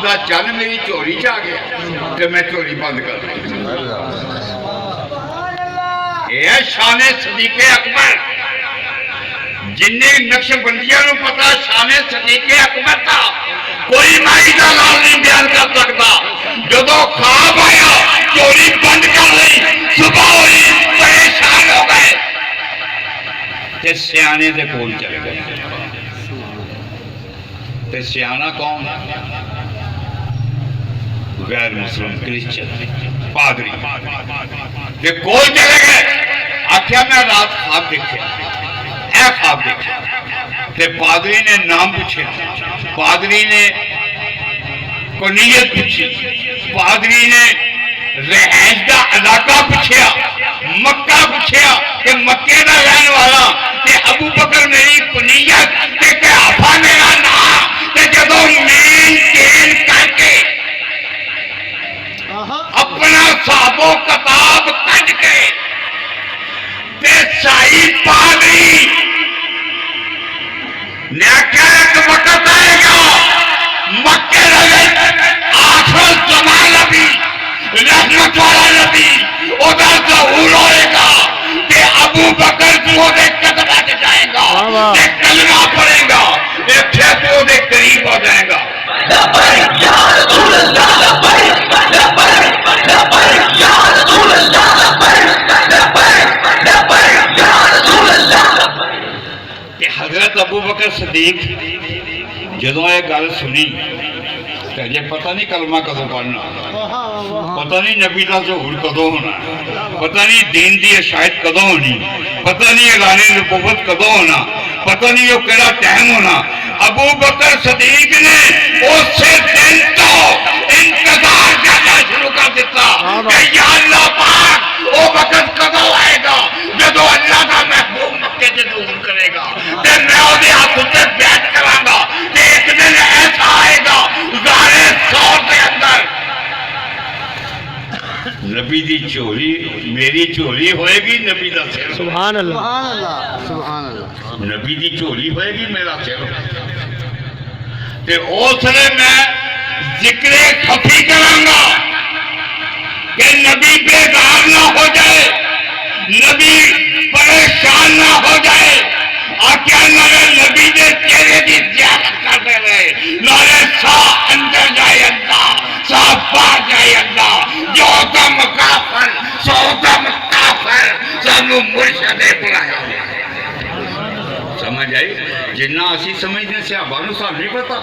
دا چن میری چوری چ آ گیا تو میں چوری بند کر دی. یہ شان صدیق اکبر جن نقش بندیاں نو پتا شان صدیق اکبر تھا کوئی مائی دا لال نہیں بیان کر سکتا. جدو خواب آیا چوری بند کر لی صبح ہوئی پریشان ہو گئے تے سیانے دے کول چلے گئے. تے سیانہ کون؟ غیر مسلم کرسچن پادری تے کول چلے گئے. آخیا میں رات خواب دیکھا اے خواب دیکھا. تے پادری نے نام پوچھے پادری نے کنیت پوچھی پادری نے رہائش دا علاقہ پوچھیا مکہ پوچھیا کہ مکے دا رہن والا کہ ابو بکر میری کنیت کہ قیافہ میرا نام کہ جدو مین چین کر کے اپنا صحاب و کتاب کٹ کے تے شاہی پادری نے آخیا ایک وقت آئے گا مکے لگے آخر زمان نبی رحمت والا نبی ادھر ظہور ہوئے گا کہ ابو بکر تو دے قدمہ کے جائے گا کہ کلمہ پڑھے گا ایک تو دے قریب ہو جائے گا. لبیک یا رسول اللہ لبیک لبیک لبیک یا رسول اللہ لبیک لبیک لبیک یا رسول اللہ. کہ حضرت ابو بکر صدیق جدوں یہ گل سنی کہ یہ پتہ نہیں کلمہ کدوں پڑھنا پتہ نہیں نبی دا ظہور کدوں ہونا پتہ نہیں دین دی اشاعت کدوں ہونی پتہ نہیں اعلان نبوت کدوں ہونا پتہ نہیں وہ کیڑا ٹائم ہونا. ابو بکر صدیق نے اسی دن تو انتظار کرنا شروع کر دیتا کہ یا اللہ پاک وہ وقت کدوں آئے گا جدوں اللہ کا محبوب مکے سے ظہور کرے گا تے میں وہ ہاتھ سے بیعت کراں گا کہ ایک دن ایسا آئے گا غارِ ثور کے اندر نبی دی چوری میری چوری ہوئے گی نبی دا سر. سبحان اللہ سبحان اللہ. نبی دی چوری ہوئے گی میرا سر. تے اس نے میں ذکر خفی کراں گا کہ نبی بیدار نہ ہو جائے نبی پریشان نہ ہو جائے. آکیا نارے نبی دے چہرے دی زیارت کرتے رہے نارے سا اندر جائے اللہ سا باہر جائے اللہ جو دم کافر سو دم کافر سانو مرشد بلایا. سمجھ آئی جنہ اسی سمجھنے سے صحابہ نو نہیں پتا